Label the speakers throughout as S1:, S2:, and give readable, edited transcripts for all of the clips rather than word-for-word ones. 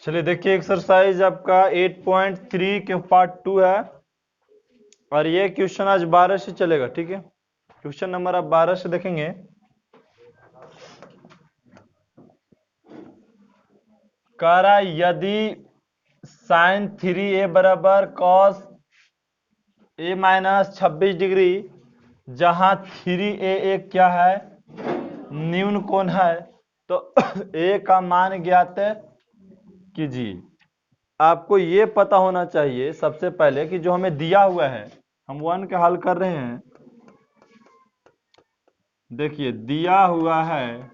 S1: चलिए देखिए, एक्सरसाइज आपका 8.3 के पार्ट 2 है और ये क्वेश्चन आज 12 से चलेगा। ठीक है, क्वेश्चन नंबर आप 12 से देखेंगे। कह रहा है यदि साइन 3a बराबर कॉस a माइनस 26 डिग्री, जहां 3a एक क्या है, न्यून कोण है, तो a का मान ज्ञात कीजिए। आपको ये पता होना चाहिए सबसे पहले कि जो हमें दिया हुआ है, हम 1 के हल कर रहे हैं। देखिए दिया हुआ है,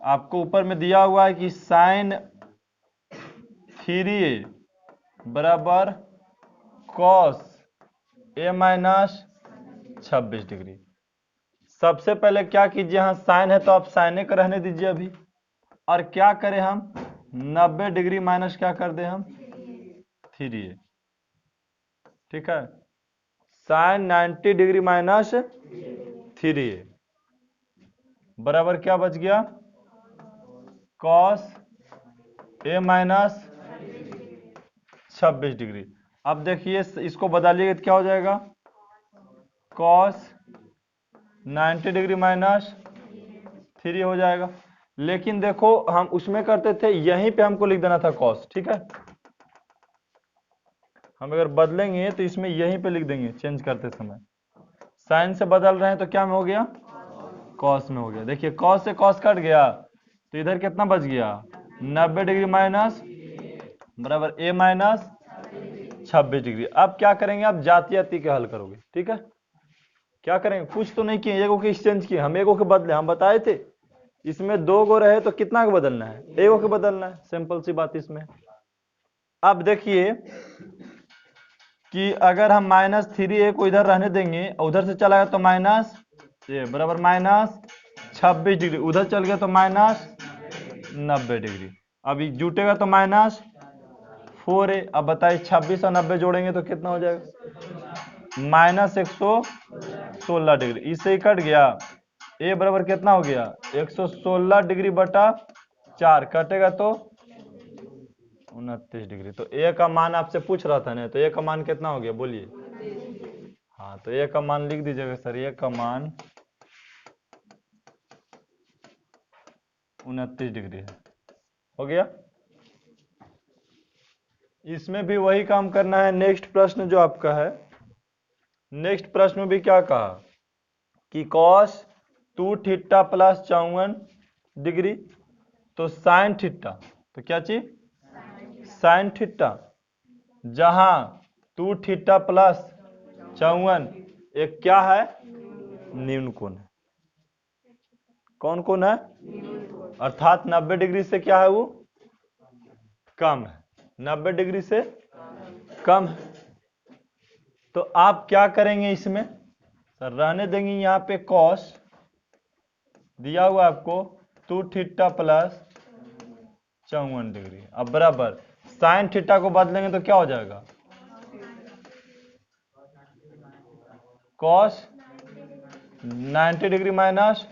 S1: आपको ऊपर में दिया हुआ है कि साइन 3a बराबर कॉस a माइनस 26 डिग्री। सबसे पहले क्या कीजिए, यहाँ साइन है तो आप साइन ए का रहने दीजिए अभी, और क्या करें हम 90 डिग्री माइनस क्या कर दें हम 3a। ठीक है, साइन 90 डिग्री माइनस 3a बराबर क्या बच गया, कॉस a माइनस 26 डिग्री। अब देखिए इसको बदलिएगा तो क्या हो जाएगा, कॉस 90 डिग्री माइनस 3 हो जाएगा। लेकिन देखो हम उसमें करते थे, यहीं पे हमको लिख देना था कॉस। ठीक है, हम अगर बदलेंगे तो इसमें यहीं पे लिख देंगे, चेंज करते समय साइन से बदल रहे हैं तो क्या में हो गया, कॉस में हो गया। देखिए कॉस से कॉस कट गया तो इधर कितना बच गया, 90 डिग्री माइनस बराबर a माइनस 26 डिग्री। अब क्या करेंगे, आप जाति जाति के हल करोगे। ठीक है, क्या करेंगे, कुछ तो नहीं किए, एगो के एक्सचेंज किए, हम एगो के बदले, हम बताए थे इसमें 2 गो रहे तो कितना के बदलना है, एगो के बदलना है, सिंपल सी बात इसमें। अब देखिए कि अगर हम माइनस 3a को इधर रहने देंगे और उधर से चला गया तो माइनस a बराबर माइनस 26 डिग्री, उधर चल गया तो माइनस 90 डिग्री। अभी जुटेगा तो माइनस 4a। अब बताइए 26 और 90 जोड़ेंगे तो कितना हो जाएगा, माइनस 116 डिग्री। इससे ही कट गया, a बराबर कितना हो गया, 116 डिग्री बटा 4, कटेगा तो 29 डिग्री। तो a का मान आपसे पूछ रहा था ना, तो a का मान कितना हो गया बोलिए। हाँ, तो a का मान लिख दीजिएगा सर, a का मान 29 डिग्री है। हो गया, इसमें भी वही काम करना है। नेक्स्ट प्रश्न जो आपका है, नेक्स्ट प्रश्न में भी क्या कहा कि कॉस 2 थीटा प्लस 54 डिग्री, तो साइन थीटा, तो क्या चीज, साइन थीटा, जहां 2 थीटा प्लस 54 एक क्या है, न्यून कोण है। कौन कोण है, अर्थात 90 डिग्री से क्या है, वो कम है, 90 डिग्री से कम है। तो आप क्या करेंगे इसमें, सर रहने देंगे यहाँ पे कॉस दिया हुआ आपको 2 थीटा प्लस 54 डिग्री, अब बराबर साइन थीटा को बदलेंगे तो क्या हो जाएगा, कॉस 90 डिग्री माइनस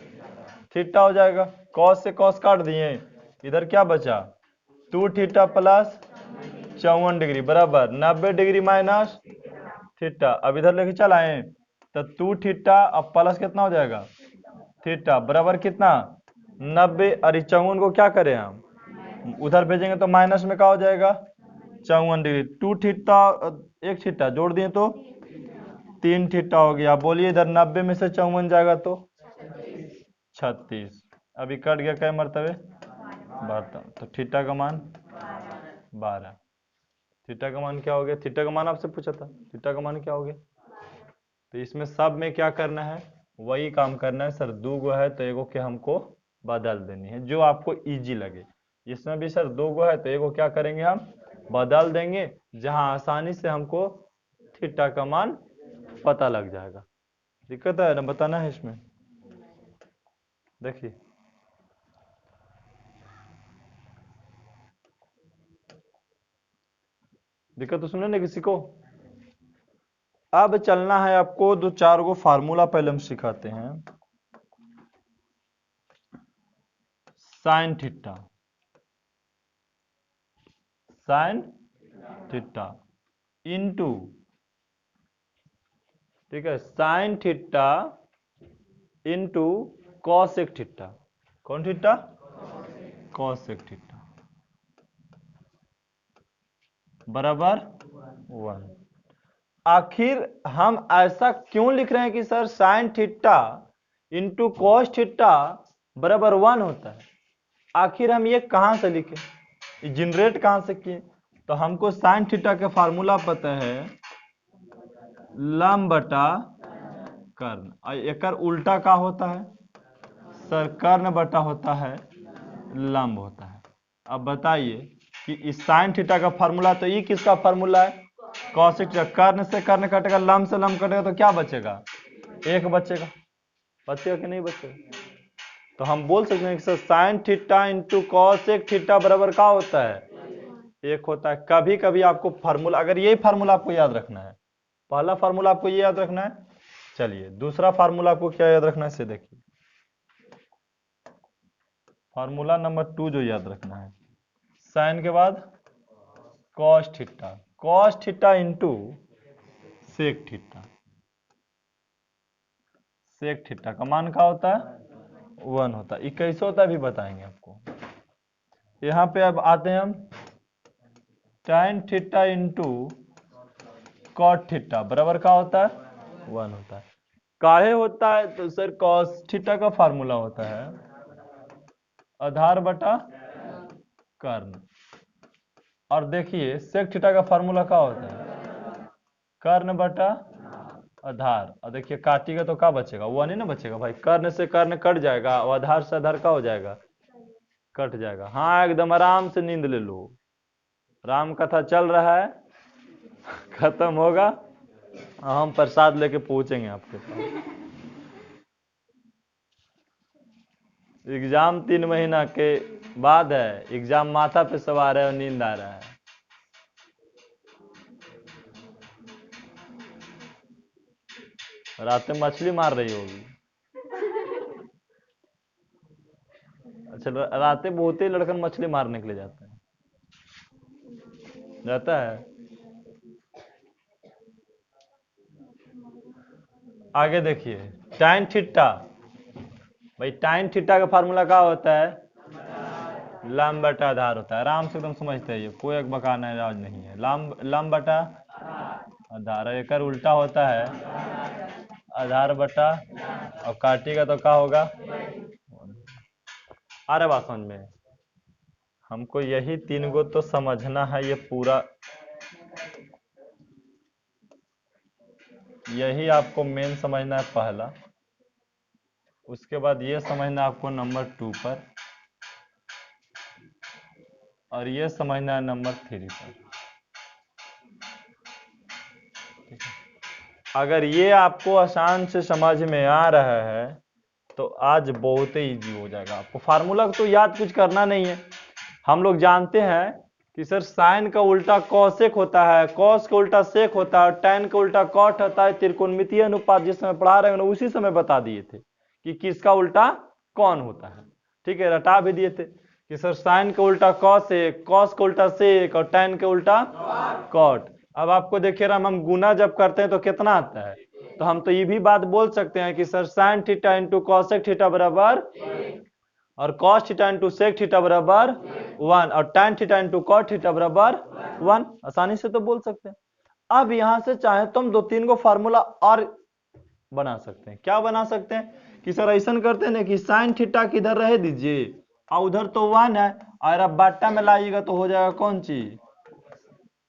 S1: थीटा हो जाएगा। कॉस से कॉस काट दिए, इधर क्या बचा 2 थीटा प्लस 54 डिग्री बराबर 90 डिग्री माइनस थीटा। अब इधर लेके चल आए तो 2 थीटा अब प्लस कितना हो जाएगा थीटा बराबर कितना 90, और 54 को क्या करें हम उधर भेजेंगे तो माइनस में क्या हो जाएगा 54 डिग्री। 2 थीटा एक थीटा जोड़ दिए तो 3 थीटा हो गया। बोलिए इधर 90 में से 54 जाएगा तो 36। अभी कट गया क्या मरतबे 12, तो थीटा का मान 12। थीटा का मान क्या हो गया, थीटा का मान आपसे पूछा था, थीटा का मान क्या हो गया। तो इसमें सब में क्या करना है, वही काम करना है सर। 2 गो है तो एगो के हमको बदल देनी है, जो आपको इजी लगे। इसमें भी सर 2 गो है तो एगो क्या करेंगे हम बदल देंगे, जहां आसानी से हमको थीटा का मान पता लग जाएगा। दिक्कत है ना, बताना है इसमें। देखिए दिक्कत तो सुने ना किसी को, अब चलना है आपको, दो चार गो फार्मूला पहले हम सिखाते हैं। Sine theta, sine theta into, ठीक है, sine theta into cosec theta. कौन थीटा? कॉसेक थीटा बराबर 1। आखिर हम ऐसा क्यों लिख रहे हैं कि sir sine theta into cos theta बराबर 1 होता है? आखिर हम ये कहां से लिखे, ये जनरेट कहां से किए? तो हमको साइन थीटा का फार्मूला पता है, लंब बटा कर्ण। और एकर उल्टा का होता है सर, कर्ण बटा होता है लंब होता है। अब बताइए कि इस साइन थीटा का फार्मूला, तो ये किसका फार्मूला है? Cosec theta. कर्ण से कर्ण कटेगा, लंब से लंब कटेगा, तो क्या बचेगा? एक बचेगा। बचेगा कि नहीं बचेगा? तो हम बोल सकते हैं कि sir sine theta into cosec theta बराबर क्या होता है? एक होता है। कभी कभी आपको फार्मूला, अगर यही फार्मूला आपको याद रखना है, पहला फार्मूला आपको ये याद रखना है। चलिए दूसरा फार्मूला आपको क्या याद रखना है, से देखिए। फार्मूला नंबर 2 जो याद रखना है, साइन के बाद cos theta, cos theta into sec theta. Sec theta का मान क्या होता है? 1 होता है। ये कैसे होता है भी बताएंगे आपको। यहाँ पे अब आते हैं हम, tan theta into cot theta बराबर क्या होता है? 1 होता है। काहे होता है? तो सर कॉस थीटा का फार्मूला होता है आधार बटा कर्ण। और देखिए सेक थीटा का फार्मूला क्या होता है? कर्ण बटा आधार। और देखिए काटिएगा तो क्या बचेगा? 1 ही ना बचेगा भाई। कर्ण से कर्ण कट जाएगा और आधार से आधार क्या हो जाएगा? कट जाएगा। हाँ एकदम आराम से नींद ले लो, राम कथा चल रहा है, खत्म होगा हम प्रसाद लेके पहुंचेंगे आपके पास। एग्जाम 3 महीना के बाद है, एग्जाम माथा पे सवार है और नींद आ रहा है। रात में मछली मार रही होगी। अच्छा, रात में बहुत ही लड़कन मछली मारने के लिए जाते हैं, जाता है। आगे देखिए tan थीटा, भाई tan थीटा का फार्मूला क्या होता है? लंब बटा आधार होता है। आराम से एकदम समझते हैं, कोई एक बकाना इलाज नहीं है। लंब बटा आधार, एक उल्टा होता है आधार बटा, और काटिएगा तो क्या होगा? आ रहा बात समझ में? हमको यही 3 गो तो समझना है, ये पूरा यही आपको मेन समझना है पहला। उसके बाद ये समझना आपको नंबर 2 पर, और ये समझना है नंबर 3 पर। अगर ये आपको आसान से समझ में आ रहा है तो आज बहुत ही इजी हो जाएगा। आपको फार्मूला तो याद कुछ करना नहीं है। हम लोग जानते हैं कि सर साइन का उल्टा कॉसेक होता है, कॉस का उल्टा सेक होता है, टैन का उल्टा कॉट होता है। त्रिकोणमितीय अनुपात जिस समय पढ़ा रहे हैं उसी समय बता दिए थे कि किसका उल्टा कौन होता है। ठीक है, रटा भी दिए थे कि सर साइन का उल्टा कॉसेक, कॉस का उल्टा सेक और टैन का उल्टा कॉट। अब आपको देखिए राम, हम गुना जब करते हैं तो कितना आता है? तो हम तो ये भी बात बोल सकते हैं कि sir sine theta into cosec theta बराबर, और cos theta into sec theta बराबर 1, और tan theta into cot theta बराबर 1। आसानी से तो बोल सकते हैं। अब यहां से चाहे तो हम 2-3 गो फार्मूला और बना सकते हैं। क्या बना सकते हैं कि सर ऐसा करते हैं ना कि साइन थीटा किधर रहे दीजिए, और उधर तो 1 है, और अब बाटा में लाइएगा तो हो जाएगा कौन चीज?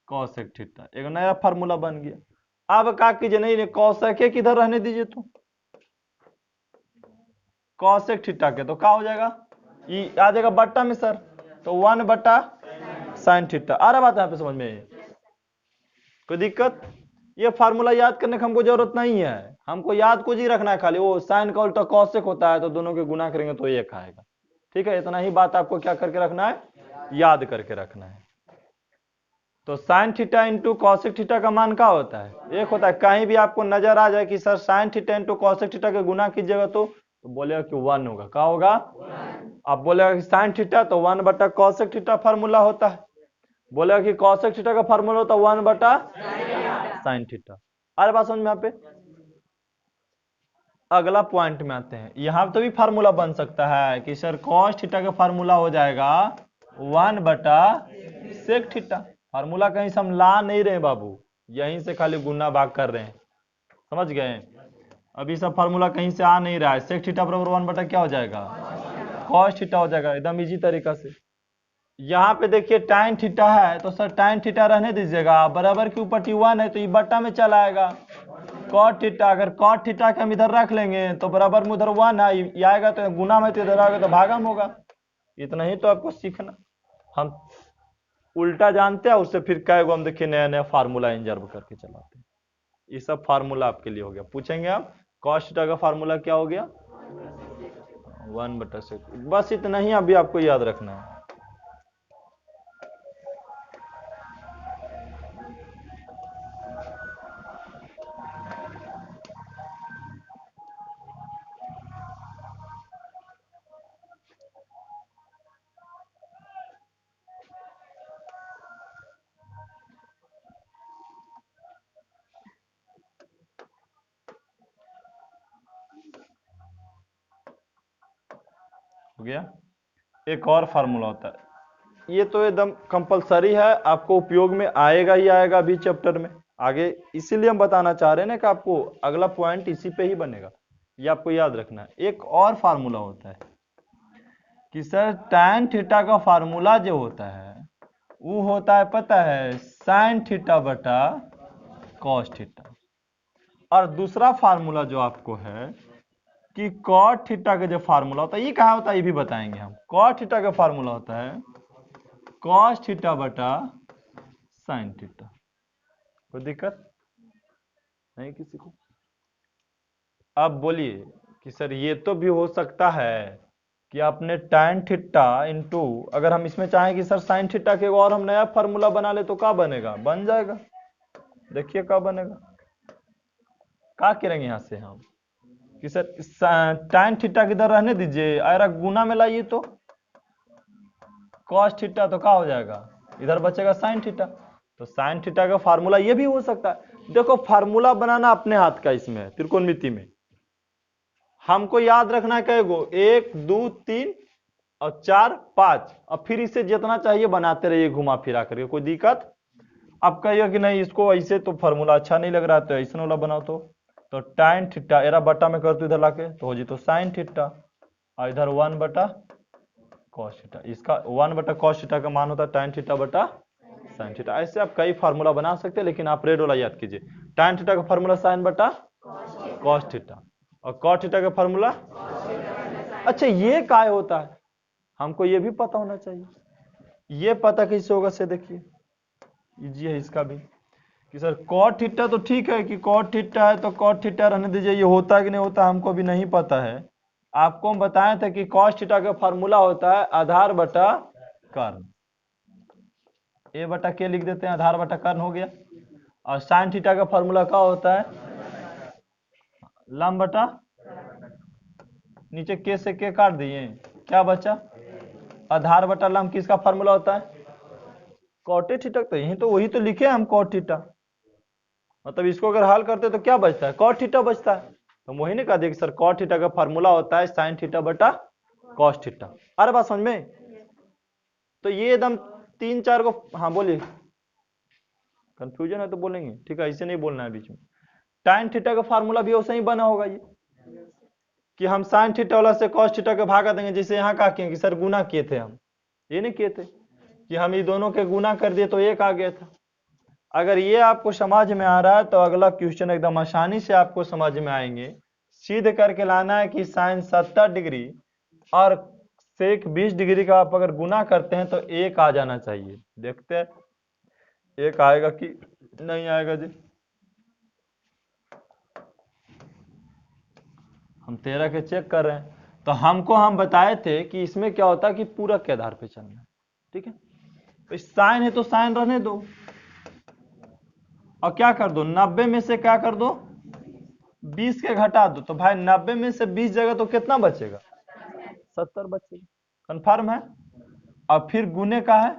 S1: Cosec theta. एक नया फार्मूला बन गया। अब क्या कीजिए, नहीं कॉसेक किधर रहने दीजिए, तो कॉसेक थीटा के तो क्या हो जाएगा? ये आ जाएगा बट्टा में सर, तो 1 बटा साइन थीटा। आ रहा बात है यहाँ पे समझ में? कोई दिक्कत? ये फार्मूला याद करने की हमको जरूरत नहीं है, हमको याद कुछ ही रखना है, खाली वो साइन का उल्टा कॉसेक होता है तो दोनों के गुना करेंगे तो एक आएगा। ठीक है, इतना ही बात आपको क्या करके रखना है? याद करके रखना है। तो sign theta into cosec theta का मान क्या होता है? 1 होता है। कहीं भी आपको नजर आ जाए कि sir sine theta into cosec theta के गुना कीजिएगा तो बोलेगा कि 1 होगा। क्या होगा? आप बोलेगा कि साइन थीटा तो 1 बटा कॉसेक थीटा फार्मूला होता है। बोलेगा कि कॉसेक थीटा का फार्मूला होता है 1 बटा साइन थीटा। अरे बात समझ में यहाँ पे? अगला पॉइंट में आते हैं। यहां तो भी फार्मूला बन सकता है कि सर कॉस थीटा का फार्मूला हो जाएगा 1 बटा सेक थीटा। फार्मूला कहीं से हम ला नहीं रहे बाबू, यहीं से खाली गुना भाग कर रहे हैं। समझ गए? अभी सब फार्मूला कहीं से आ नहीं रहा है। सेक थीटा बराबर 1 बटा क्या हो जाएगा? कॉस थीटा हो जाएगा, एकदम इजी तरीका से। यहाँ पे देखिए टाइन थीटा है तो सर टाइन थीटा रहने दीजिएगा, बराबर के ऊपर T1 है तो ये बट्टा में चला आएगा। कॉट थीटा, अगर कॉट थीटा के हम इधर रख लेंगे तो बराबर में उधर 1 है, ये आएगा तो गुना में, तो इधर आएगा तो भागम होगा। इतना ही तो आपको सीखना। हम उल्टा जानते हैं उससे फिर कई गो हम देखिए नया नया फार्मूला इंजर्व करके चलाते हैं। ये सब फार्मूला आपके लिए हो गया। पूछेंगे आप कॉस थीटा का फार्मूला क्या हो गया? 1 बटा सेक। बस इतना ही अभी आपको याद रखना है। हो गया। एक और फार्मूला होता है, ये तो एकदम कंपलसरी है, आपको उपयोग में आएगा ही आएगा अभी चैप्टर में आगे, इसीलिए हम बताना चाह रहे हैं ना कि आपको अगला पॉइंट इसी पे ही बनेगा। ये आपको याद रखना है। एक और फार्मूला होता है कि सर tan थीटा का फार्मूला जो होता है वो होता है, पता है, साइन थीटा बटा कॉस थीटा। और दूसरा फार्मूला जो आपको है कि कॉट थीटा का जो फार्मूला होता है, ये कहाँ होता है ये भी बताएंगे हम। कॉट थीटा का फार्मूला होता है कॉस थीटा बटा साइन थीटा। कोई दिक्कत नहीं किसी को? अब बोलिए कि सर ये तो भी हो सकता है कि आपने tan थीटा इंटू, अगर हम इसमें चाहें कि सर साइन थीटा के और हम नया फार्मूला बना ले तो क्या बनेगा? बन जाएगा। देखिए क्या बनेगा। क्या करेंगे यहाँ से हम कि सर tan थीटा किधर रहने दीजिए, अगर गुना में लाइए तो cos थीटा तो क्या हो जाएगा? इधर बचेगा साइन थीटा। तो साइन थीटा का फार्मूला ये भी हो सकता है। देखो फार्मूला बनाना अपने हाथ का, इसमें त्रिकोणमिति में हमको याद रखना है कई गो, 1 2 3 और 4 5, और फिर इसे जितना चाहिए बनाते रहिए घुमा फिरा करके, कोई दिक्कत? अब कहिए कि नहीं इसको ऐसे तो फार्मूला अच्छा नहीं लग रहा तो ऐसा वाला बनाओ तो tan थीटा एरा बटा में कर दो इधर लाके तो हो जी तो साइन थीटा, और इधर 1 बटा कॉस थीटा। इसका 1 बटा कॉस थीटा का मान होता है tan थीटा बटा साइन थीटा। ऐसे आप कई फार्मूला बना सकते हैं, लेकिन आप रेड वाला याद कीजिए। tan थीटा का फार्मूला साइन बटा कॉस थीटा, और कॉस थीटा का फार्मूला। अच्छा ये काय होता है, हमको ये भी पता होना चाहिए। ये पता कैसे होगा से देखिए, इजी है इसका भी कि सर कॉट थीटा तो ठीक है कि कॉट थीटा है तो कॉट थीटा रहने दीजिए, ये होता है कि नहीं होता हमको अभी नहीं पता है। आपको हम बताए थे कि कॉस थीटा का फार्मूला होता है आधार बटा कर्ण। ए बटा के लिख देते हैं, आधार बटा कर्ण हो गया। और साइन थीटा का फार्मूला क्या होता है? लंब बटा, नीचे के से के काट दिए, क्या बचा? आधार बटा लंब। किसका फार्मूला होता है? Cot theta. तो यही तो वही तो लिखे हम कॉट थीटा, मतलब इसको अगर हल करते तो क्या बचता है? कॉट थीटा बचता है। तो वही ने कहा देखिए सर कॉट थीटा का फार्मूला होता है साइन थीटा बटा कॉस थीटा। अरे बात समझ में? तो ये एकदम 3 4 को, हाँ बोलिए, कंफ्यूजन है तो बोलेंगे, ठीक है, ऐसे नहीं बोलना है बीच में। tan थीटा का फार्मूला भी वैसे ही बना होगा ये कि हम साइन थीटा वाला से कॉस थीटा के भागा देंगे, जैसे यहाँ क्या किए कि सर गुना किए थे, हम ये नहीं किए थे कि हम ये दोनों के गुना कर दिए तो एक आ गया था। अगर ये आपको समझ में आ रहा है तो अगला क्वेश्चन एकदम आसानी से आपको समझ में आएंगे। सिद्ध करके लाना है कि साइन 70 डिग्री और सेक 20 डिग्री का आप अगर गुना करते हैं तो एक आ जाना चाहिए। देखते हैं एक आएगा कि नहीं आएगा जी। हम 13 के चेक कर रहे हैं। तो हम बताए थे कि इसमें क्या होता है कि पूरक के आधार पे चलना है, ठीक है। तो साइन है तो साइन रहने दो, और क्या कर दो 90 में से क्या कर दो 20 के घटा दो, तो भाई 90 में से 20 जगह तो कितना बचेगा 70 बचेगा। कंफर्म है। और फिर गुने का है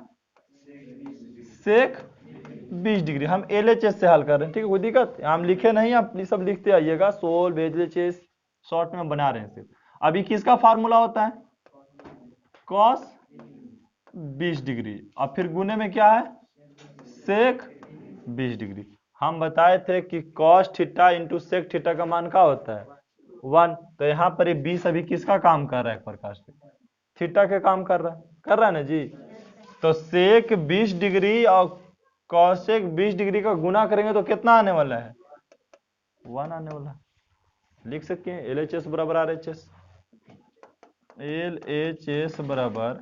S1: सेक 20 डिग्री। हम LHS से हल कर रहे हैं, ठीक है, कोई दिक्कत हम लिखे नहीं, आप सब लिखते आइएगा, सोल LHS शॉर्ट में बना रहे हैं सिर्फ। अभी किसका फार्मूला होता है कॉस 20 डिग्री, और फिर गुने में क्या है सेक 20 डिग्री। हम बताए थे कि cos theta into sec theta का मान क्या होता है 1। तो यहाँ पर ये 20 अभी किसका काम कर रहा है एक प्रकार से थीटा के काम कर रहा है ना जी। तो सेक 20 डिग्री और कॉसेक 20 डिग्री का गुना करेंगे तो कितना आने वाला है 1 आने वाला है। लिख सकते हैं LHS बराबर RHS, LHS बराबर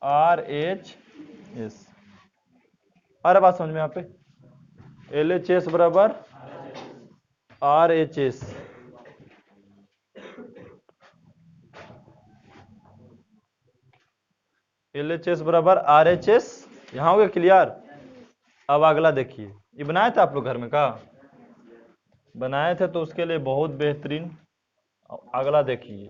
S1: RHS। अरे बात समझ में यहाँ पे LHS बराबर RHS। LHS बराबर RHS, यहाँ हो गया क्लियर। अब अगला देखिए, ये बनाए थे आप लोग घर में का बनाए थे, तो उसके लिए बहुत बेहतरीन। अगला देखिए,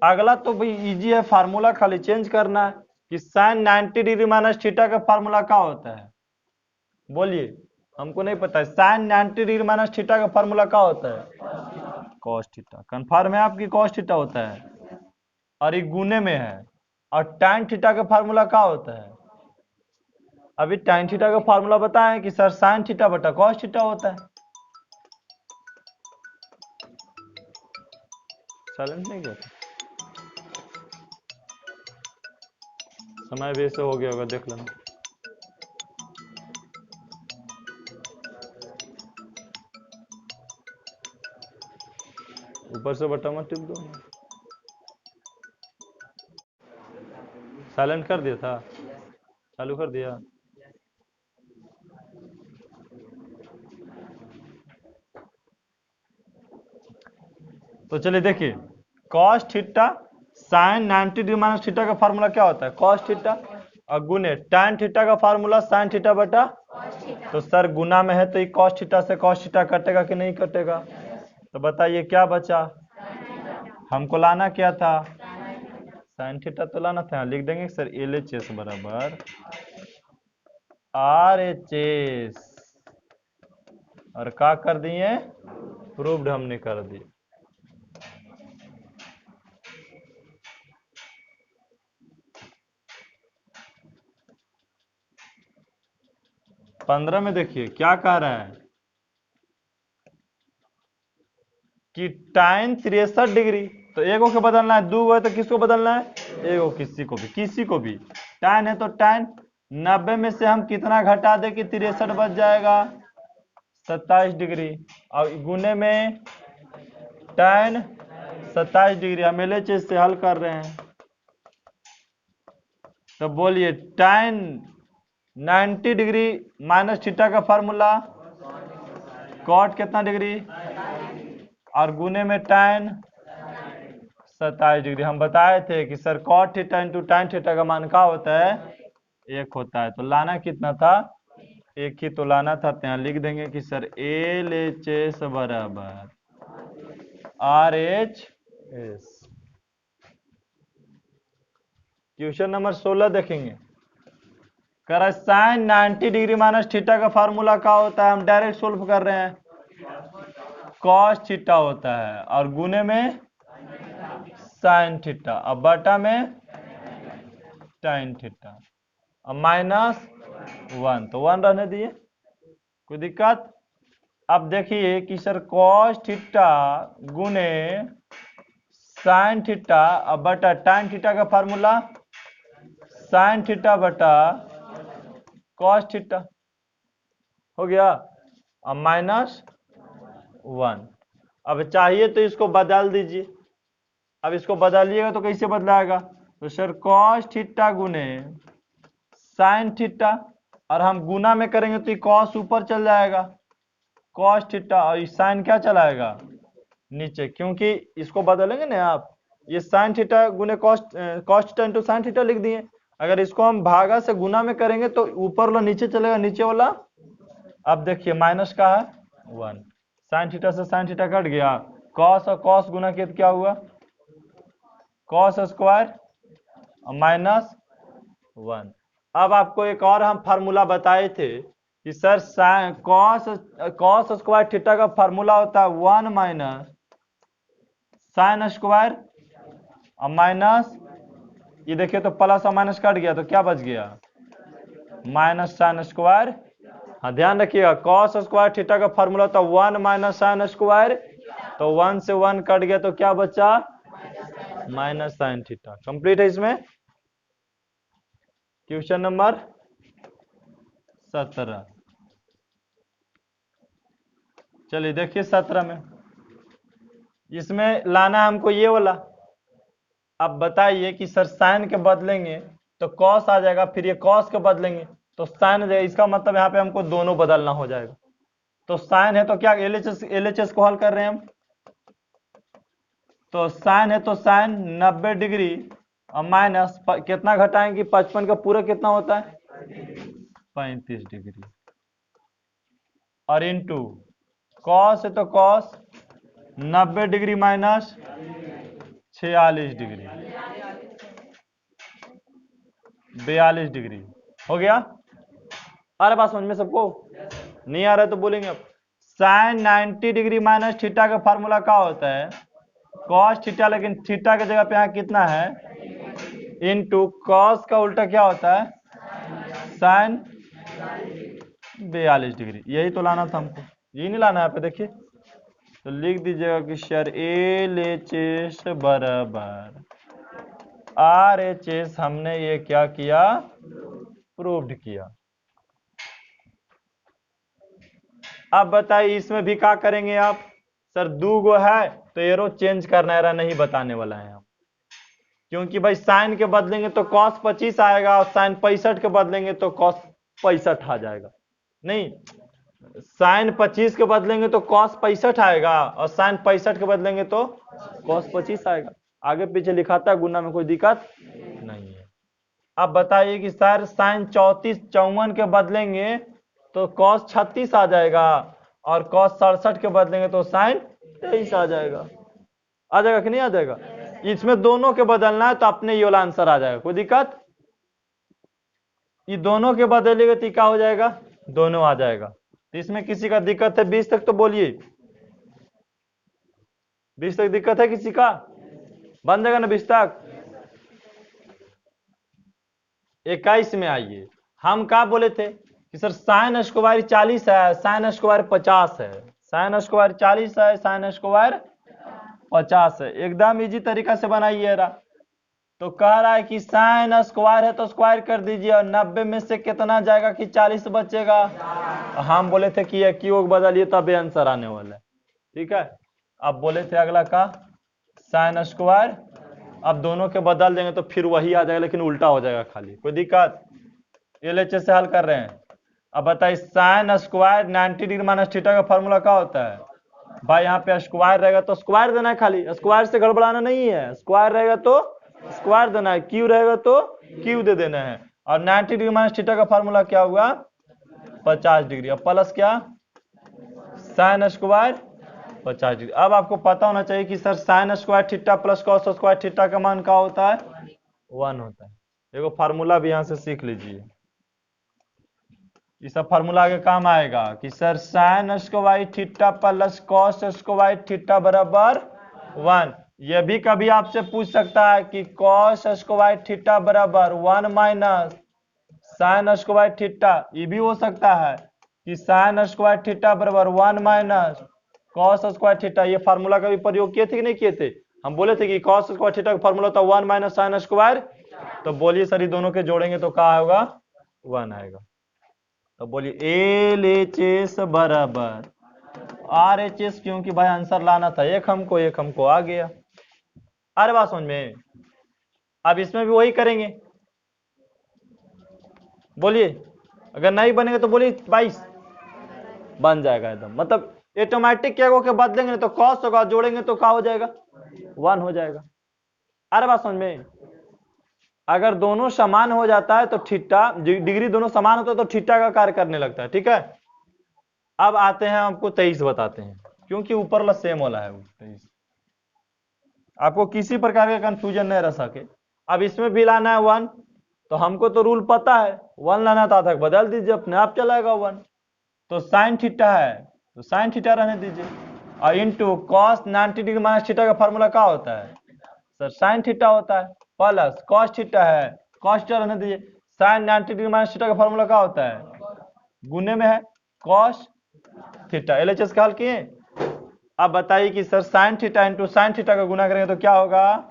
S1: अगला तो भाई इजी है, फार्मूला खाली चेंज करना है कि साइन 90 डिग्री माइनस थीटा का फार्मूला क्या होता है बोलिए, हमको नहीं पता है। साइन 90 डिग्री माइनस थीटा का फार्मूला क्या होता है कॉस थीटा। कंफर्म है आपकी कॉस थीटा होता है, और ये गुने में है। और tan थीटा का फार्मूला क्या होता है, अभी tan थीटा का फार्मूला बताएं कि सर साइन थीटा बटा कॉस थीटा होता है। साइलेंट नहीं किया, समय भी ऐसे हो गया होगा, देख लेना। ऊपर से बटन मत टिप दो। साइलेंट कर दिया था, चालू कर दिया। तो चलिए देखिए, cos theta sine 90 degree minus theta का फार्मूला क्या होता है कॉस थीटा, और गुने tan थीटा का फार्मूला साइन थीटा बटा। तो सर गुना में है तो ये कॉस थीटा से कॉस थीटा कटेगा कि नहीं कटेगा, तो बताइए क्या बचा, हमको लाना क्या था साइन थीटा तो लाना था। लिख देंगे सर LHS बराबर RHS, और क्या कर दिए प्रूव्ड हमने कर दिए। पंद्रह में देखिए क्या कह रहा है कि tan 63 डिग्री, तो एगो के बदलना है, दो है तो किसको बदलना है एगो, किसी को भी tan है तो tan 90 में से हम कितना घटा दे कि 63 बच जाएगा 27 डिग्री, और गुने में tan 27 डिग्री। हम LHS से हल कर रहे हैं, तो बोलिए tan 90 डिग्री माइनस थीटा का फार्मूला कॉट कितना डिग्री, और गुने में tan 27 डिग्री। हम बताए थे कि sir cot theta into tan theta का मान क्या होता है 1 होता है। तो लाना कितना था 1 ही तो लाना था, तो यहाँ लिख देंगे कि सर LHS बराबर RHS। क्वेश्चन नंबर 16 देखेंगे, कर साइन 90 डिग्री माइनस थीटा का फार्मूला क्या होता है, हम डायरेक्ट सोल्व कर रहे हैं, कॉस थीटा होता है, और गुने में साइन थीटा, अब बटा में tan थीटा, अब माइनस 1, तो 1 रहने दिए, कोई दिक्कत। अब देखिए कि सर कॉस थीटा गुने साइन थीटा, अब बटा tan थीटा का फार्मूला साइन थीटा बटा कॉस थीटा हो गया, अब माइनस 1। अब चाहिए तो इसको बदल दीजिए, अब इसको बदलिएगा तो कैसे बदलाएगा, तो सर कॉस थीटा गुने साइन थीटा, और हम गुना में करेंगे तो ये कॉस ऊपर चल जाएगा कॉस थीटा, और साइन क्या चलाएगा नीचे, क्योंकि इसको बदलेंगे ना आप, ये साइन थीटा गुने cos theta into sine theta लिख दिए, अगर इसको हम भागा से गुना में करेंगे तो ऊपर वाला नीचे चलेगा, नीचे वाला अब देखिए माइनस का है 1, साइन थीटा से साइन थीटा कट गया, कॉस और कॉस गुना किया तो क्या हुआ कॉस स्क्वायर माइनस 1। अब आपको एक और हम फार्मूला बताए थे कि sir sine cos square theta का फार्मूला होता है 1 माइनस साइन स्क्वायर और माइनस, ये देखिए तो प्लस और माइनस कट गया तो क्या बच गया माइनस साइन स्क्वायर। हाँ ध्यान रखिएगा कॉस स्क्वायर थीटा का फार्मूला था 1 माइनस साइन स्क्वायर, तो 1 से 1 कट गया तो क्या बचा माइनस साइन थीटा। कंप्लीट है इसमें। क्वेश्चन नंबर 17, चलिए देखिए 17 में इसमें लाना है हमको ये वाला। अब बताइए कि सर साइन के बदलेंगे तो कॉस आ जाएगा, फिर ये कॉस के बदलेंगे तो साइन आ जाएगा, इसका मतलब यहाँ पे हमको दोनों बदलना हो जाएगा। तो साइन है तो क्या एलएचएस को हल कर रहे हैं हम, तो साइन है तो साइन 90 डिग्री और माइनस कितना घटाएंगे 55 का पूरा कितना होता है 35 डिग्री, और इनटू कॉस है तो cos 90 degree minus 46 degree 42 degree हो गया। अरे बात समझ में सबको नहीं आ रहा है तो बोलेंगे अब साइन 90 डिग्री माइनस थीटा का फार्मूला क्या होता है कॉस थीटा, लेकिन थीटा की जगह पे यहाँ कितना है इनटू कॉस का उल्टा क्या होता है साइन 42 डिग्री। यही तो लाना था हमको, यही नहीं लाना है। यहाँ पे देखिए तो लिख दीजिएगा कि सर एलएचएस बराबर आरएचएस, हमने ये क्या किया प्रूव्ड किया। अब बताइए इसमें भी क्या करेंगे आप, सर दो गो है तो एरो चेंज करना है, नहीं बताने वाला है हम, क्योंकि भाई साइन के बदलेंगे तो कॉस 25 आएगा और साइन 65 के बदलेंगे तो कॉस 65 आ जाएगा। नहीं, साइन 25 के बदलेंगे तो कॉस 65 आएगा और साइन 65 के बदलेंगे तो कॉस 25 आएगा। आगे पीछे लिखाता है गुना में कोई दिक्कत नहीं है। अब बताइए कि सर साइन 54 के बदलेंगे तो कॉस 36 आ जाएगा और कॉस 67 के बदलेंगे तो साइन 23 आ जाएगा कि नहीं आ जाएगा। इसमें दोनों के बदलना है तो अपने ये वाला आंसर आ जाएगा, कोई दिक्कत। ये दोनों के बदलेगा तो क्या हो जाएगा दोनों आ जाएगा। तो इसमें किसी का दिक्कत है 20 तक तो बोलिए, 20 तक दिक्कत है किसी का, बन जाएगा ना 20 तक। 21 में आइए, हम क्या बोले थे कि सर साइन स्क्वायर 40 है साइन स्क्वायर 50 है, साइन स्क्वायर 40 है साइन स्क्वायर 50 है। एकदम इजी तरीका से बनाइए रहा। तो कह रहा है कि साइन स्क्वायर है तो स्क्वायर कर दीजिए और 90 में से कितना जाएगा कि 40 बचेगा। हम बोले थे कि क्यों बदलिए तब आंसर आने वाला है, ठीक है। अब बोले थे अगला का साइन स्क्वायर, अब दोनों के बदल देंगे तो फिर वही आ जाएगा लेकिन उल्टा हो जाएगा खाली, कोई दिक्कत। एलएचएस से हल कर रहे हैं। अब बताइए sine square 90 degree minus theta का फॉर्मूला क्या होता है भाई, यहाँ पे स्क्वायर रहेगा तो स्क्वायर देना है, खाली स्क्वायर से गड़बड़ाना नहीं है, स्क्वायर रहेगा तो स्क्वायर देना है, क्यू रहेगा तो क्यू दे देना है। और 90 डिग्री माइनस थीटा का फॉर्मूला क्या हुआ 50 डिग्री, अब प्लस क्या साइन स्क्वायर 50 डिग्री। अब आपको पता होना चाहिए कि sir sine square theta plus cos square theta का मान क्या होता है 1 होता है। देखो फार्मूला भी यहाँ से सीख लीजिए, ये सब फार्मूला आगे काम आएगा कि sir sine square theta plus cos square theta बराबर 1। यह भी कभी आपसे पूछ सकता है कि कॉस स्क्वायर थीटा बराबर 1 माइनस साइन स्क्वायर थीटा, ये भी हो सकता है कि साइन स्क्वायर थीटा बराबर 1 माइनस कॉस स्क्वायर थीटा। ये फार्मूला का भी प्रयोग किए थे कि नहीं किए थे, हम बोले थे कि कॉस स्क्वायर थीटा का फार्मूला था 1 माइनस साइन स्क्वायर, तो बोलिए सर ये दोनों के जोड़ेंगे तो क्या होगा 1 आएगा। तो बोलिए एलएचएस बराबर आरएचएस, क्योंकि भाई आंसर लाना था एक हमको आ गया। अरे बात समझ में। अब इसमें भी वही करेंगे, बोलिए अगर नहीं बनेगा तो बोलिए 22 बन जाएगा एकदम, मतलब ऑटोमेटिक क्या हो के बदलेंगे तो कॉस होगा, जोड़ेंगे तो क्या हो जाएगा 1 हो जाएगा। अरे बात समझ में। अगर दोनों समान हो जाता है तो थीटा, डिग्री दोनों समान होता है तो थीटा का कार्य करने लगता है। ठीक है, अब आते हैं आपको 23 बताते हैं, क्योंकि ऊपर वाला सेम वाला है वो 23, आपको किसी प्रकार का कंफ्यूजन नहीं रह सके। अब इसमें भी लाना है 1, तो हमको तो रूल पता है, 1 लाना था तक बदल दीजिए, अपने आप चलाएगा 1। तो साइन थीटा है तो साइन थीटा रहने दीजिए, और into cos 90 degree minus theta का फॉर्मूला क्या होता है सर, साइन थीटा होता है, प्लस कॉस थीटा है, कॉस थीटा रहने दीजिए, साइन 90 डिग्री माइनस थीटा का फॉर्मूला क्या होता है, गुने में है कॉस थीटा। एलएचएस का हल किए। अब बताइए कि sir sine theta into sine theta का गुना करेंगे तो क्या होगा,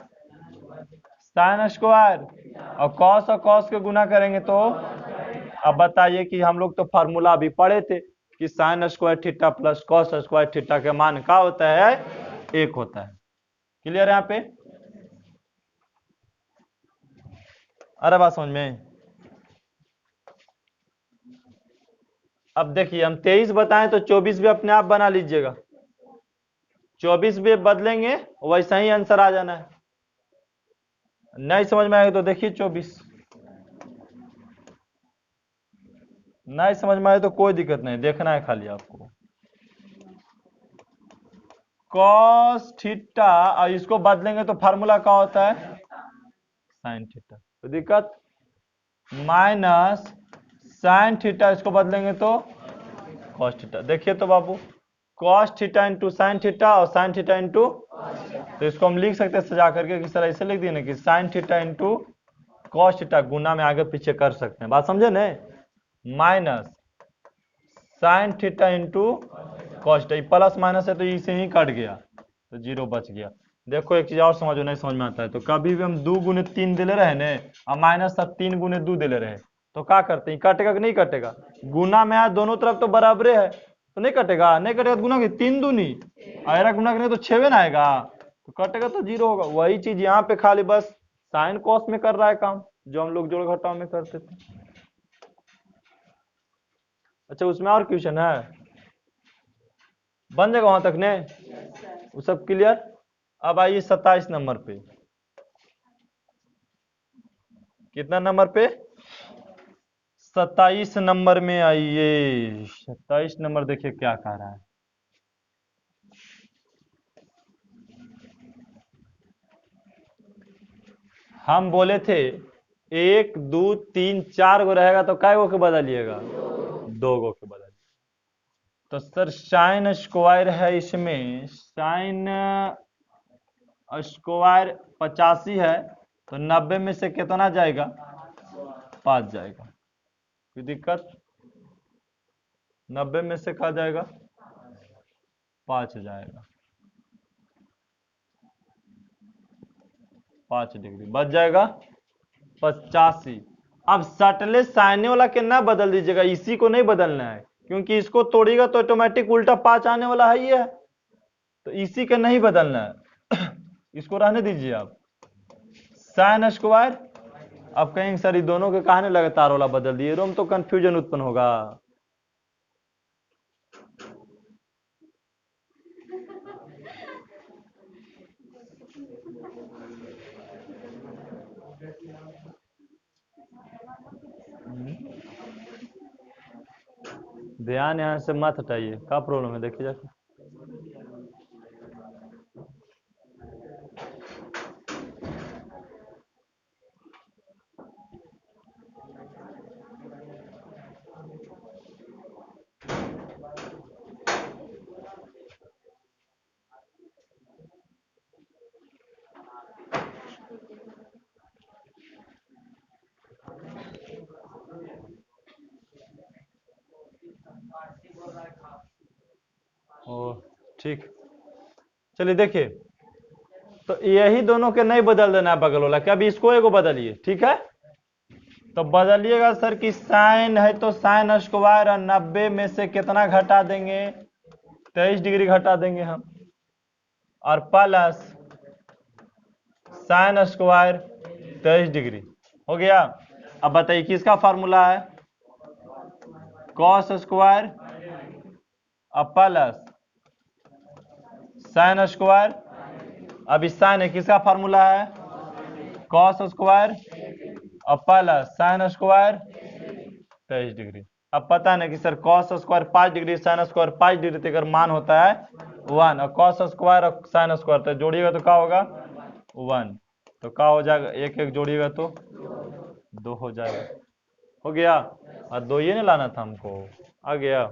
S1: साइन स्क्वायर, और कॉस के गुना करेंगे तो, अब बताइए कि हम लोग तो फार्मूला अभी पढ़े थे कि sign square theta plus cos square theta के मान क्या होता है, 1 होता है। क्लियर है यहाँ पे, अरे बात समझ में। अब देखिए हम 23 बताएं तो 24 भी अपने आप बना लीजिएगा, 24 भी बदलेंगे वैसा ही आंसर आ जाना है। नहीं समझ में आएगा तो देखिए 24, नहीं समझ में आए तो कोई दिक्कत नहीं, देखना है खाली आपको। कॉस थीटा और इसको बदलेंगे तो फार्मूला क्या होता है, साइन थीटा, तो दिक्कत, माइनस साइन थीटा, इसको बदलेंगे तो कॉस थीटा। देखिए तो बाबू, cos theta into sine theta और साइन थीटा इंटू, तो इसको हम लिख सकते हैं सजा करके कि सर ऐसे लिख दिए ना कि sine theta into cos theta, गुना में आगे पीछे कर सकते हैं, बात समझे न, minus sine theta into cos theta, plus minus है तो इसे ही कट गया तो 0 बच गया। देखो एक चीज और समझो, नहीं समझ में आता है तो कभी भी हम 2 गुने 3 दिले रहे ने और माइनस 3 गुने 2 दिले रहे तो क्या करते हैं, कटेगा कि नहीं कटेगा, गुना में आया दोनों तरफ तो बराबरे है तो नहीं कटेगा, नहीं कटेगा तो गुना की 3 दूनी, आयरा गुना करेंगे तो 6 ना आएगा तो कटेगा तो 0 होगा। वही चीज यहाँ पे खाली बस साइन कॉस में कर रहा है काम, जो हम लोग जोड़ घटाव में करते थे। अच्छा उसमें और क्वेश्चन है, बन जाएगा वहां तक ने, वो सब क्लियर। अब आइए 27 नंबर पे, कितना नंबर पे, 27 नंबर में आइए। 27 नंबर देखिए क्या कह रहा है, हम बोले थे 1 2 3 4 गो रहेगा तो कै गो के बदलिएगा, 2 गो के बदलिए। तो सर साइन स्क्वायर है, इसमें साइन स्क्वायर 85 है तो 90 में से कितना जाएगा, 5 जाएगा, कोई दिक्कत, 90 में से कहा जाएगा 5 जाएगा, 5 डिग्री बच जाएगा 85। अब सटले साइने वाला के ना बदल दीजिएगा, इसी को नहीं बदलना है क्योंकि इसको तोड़ेगा तो ऑटोमेटिक उल्टा 5 आने वाला है, ये है तो इसी का नहीं बदलना है इसको रहने दीजिए आप, साइन स्क्वायर। अब कहेंगे सर ये दोनों के कहने लगातार वाला बदल दिए, रोम तो कंफ्यूजन उत्पन्न होगा। ध्यान यहाँ से मत हटाइए, क्या प्रॉब्लम है देखिए जाके। ओ ठीक, चलिए देखिए, तो यही दोनों के नहीं बदल देना है बगल वाला, क्या अभी इसको एगो बदलिए, ठीक है। तो बदलिएगा सर कि साइन है तो साइन स्क्वायर और 90 में से कितना घटा देंगे, 23 डिग्री घटा देंगे हम, और प्लस साइन स्क्वायर 23 डिग्री हो गया। अब बताइए किसका फार्मूला है, कॉस स्क्वायर और प्लस साइन स्क्वायर। अब इस साइन है किसका फार्मूला है, कॉस स्क्वायर और प्लस साइन स्क्वायर 23 डिग्री। अब पता नहीं कि sir cos square 5 degree sine square 5 degree तो अगर मान होता है 1 और कॉस स्क्वायर और साइन स्क्वायर तो जोड़िएगा तो क्या होगा 1, तो क्या हो जाएगा, एक एक जोड़िएगा तो 2 हो जाएगा। हो गया, और 2 ये नहीं लाना था हमको, आ गया।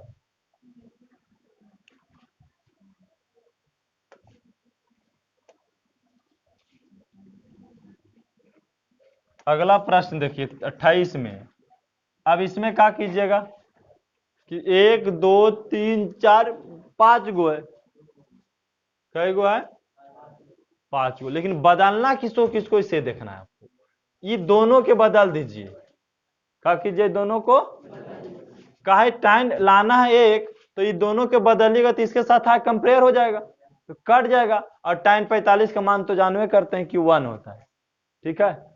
S1: अगला प्रश्न देखिए 28 में। अब इसमें क्या कीजिएगा कि 1 2 3 4 5 गो है, कई गो है 5 गो, लेकिन बदलना किसको किसको इसे देखना है आपको। ये दोनों के बदल दीजिए, क्या कीजिए दोनों को, काहे टाइम लाना है एक, तो ये दोनों के बदलिएगा तो इसके साथ आ कंपेयर हो जाएगा तो कट जाएगा। और टाइम 45 का मान तो जानवे करते हैं कि 1 होता है, ठीक है।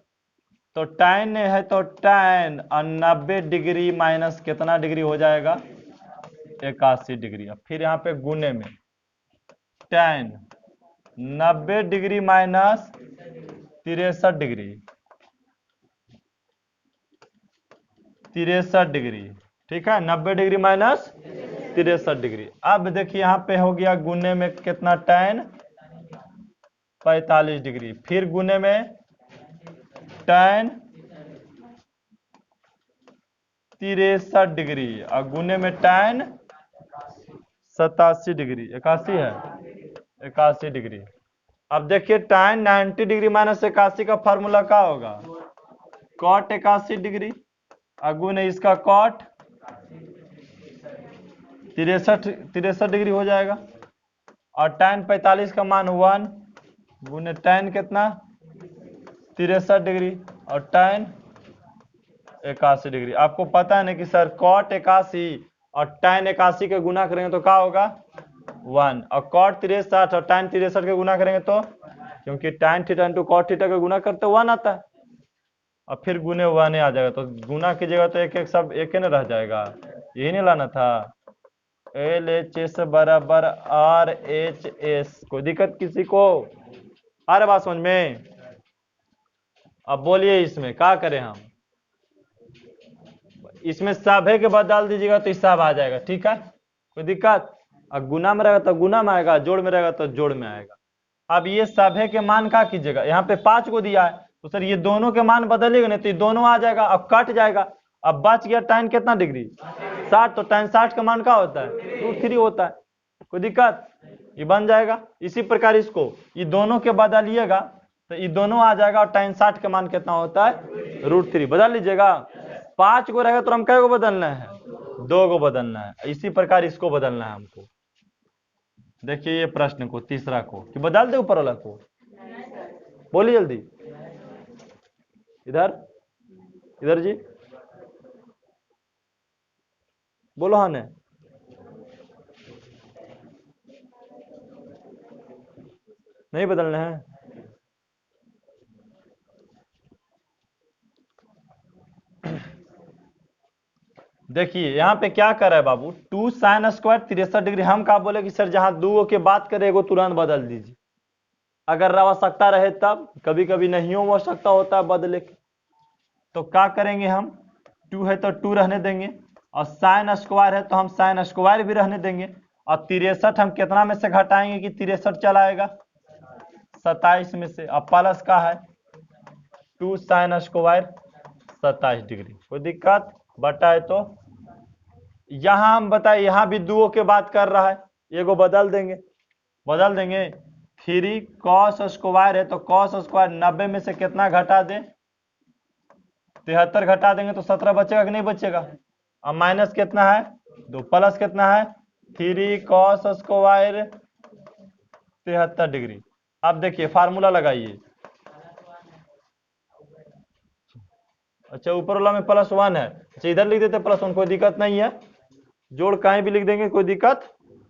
S1: तो tan है तो tan 90 डिग्री माइनस कितना डिग्री हो जाएगा 81 डिग्री। अब फिर यहाँ पे गुने में tan 90 degree minus 63 degree, 63 degree, ठीक है, 90 डिग्री माइनस 63 डिग्री। अब देखिए यहाँ पे हो गया गुने में कितना tan 45 डिग्री, फिर गुने में tan 63 डिग्री और गुने में tan 87 डिग्री, 81 है 81 डिग्री। अब देखिए tan 90 डिग्री माइनस 81 का फॉर्मूला क्या होगा, cot 81 डिग्री अगुने इसका cot 63 डिग्री हो जाएगा। और tan 45 का मान 1 गुने tan कितना 63 डिग्री और tan 81 डिग्री। आपको पता है ना कि सर cot 81 और tan 81 के गुना करेंगे तो क्या होगा 1, और cot 63 और tan 63 के गुना करेंगे तो, क्योंकि tan theta into cot theta का गुना करते 1 आता है, और फिर गुने 1 आ जाएगा, तो गुना कीजिएगा तो एक एक सब एक ही ना रह जाएगा, यही नहीं लाना था। LHS बराबर RHS, कोई दिक्कत किसी को, आ रहा बात समझ में। अब बोलिए इसमें क्या करें हम, इसमें सब है के बदल दीजिएगा तो सब आ जाएगा, ठीक है, कोई दिक्कत। और गुना में रहेगा तो गुना में आएगा, जोड़ में रहेगा तो जोड़ में आएगा। अब ये सब है के मान क्या कीजिएगा, यहाँ पे 5 को दिया है तो सर ये दोनों के मान बदलेगा नहीं तो ये दोनों आ जाएगा, अब कट जाएगा। अब बच गया tan कितना डिग्री 60, तो tan 60 का मान क्या होता है √3 होता है, कोई दिक्कत, ये बन जाएगा। इसी प्रकार इसको ये दोनों के बदलिएगा तो ये दोनों आ जाएगा, और tan 60 का मान कितना होता है √3, बदल लीजिएगा। 5 को रहेगा तो हम कै को बदलना है 2 को बदलना है, इसी प्रकार इसको बदलना है हमको। देखिए ये प्रश्न को तीसरा को कि बदल दे ऊपर वाला को, बोलिए जल्दी, इधर इधर जी बोलो, हाँ ने नहीं बदलना है। देखिए यहाँ पे क्या कर रहा है बाबू, 2 sin स्क्वायर 63 डिग्री, हम क्या बोले कि सर जहां दो के बात करें एगो तुरंत बदल दीजिए, अगर आवश्यकता रहे तब, कभी कभी नहीं हो आवश्यकता होता है बदले के, तो क्या करेंगे हम, 2 है तो 2 रहने देंगे, और साइन स्क्वायर है तो हम साइन स्क्वायर भी रहने देंगे, और 63 हम कितना में से घटाएंगे कि 63 चला आएगा 27 में से, अब प्लस का है 2 sin स्क्वायर 27 डिग्री, कोई दिक्कत, बटा है तो यहां हम बताए यहां भी दुओ के बात कर रहा है, एगो बदल देंगे 3 cos स्क्वायर है तो cos स्क्वायर 90 में से कितना घटा दे 73 घटा देंगे तो 17 बचेगा कि नहीं बचेगा, अब माइनस कितना है 2, प्लस कितना है 3 cos स्क्वायर 73 डिग्री। अब देखिए फार्मूला लगाइए, अच्छा ऊपर वाला में +1 है, अच्छा इधर लिख देते +1, कोई दिक्कत नहीं है, जोड़ कहीं भी लिख देंगे कोई दिक्कत,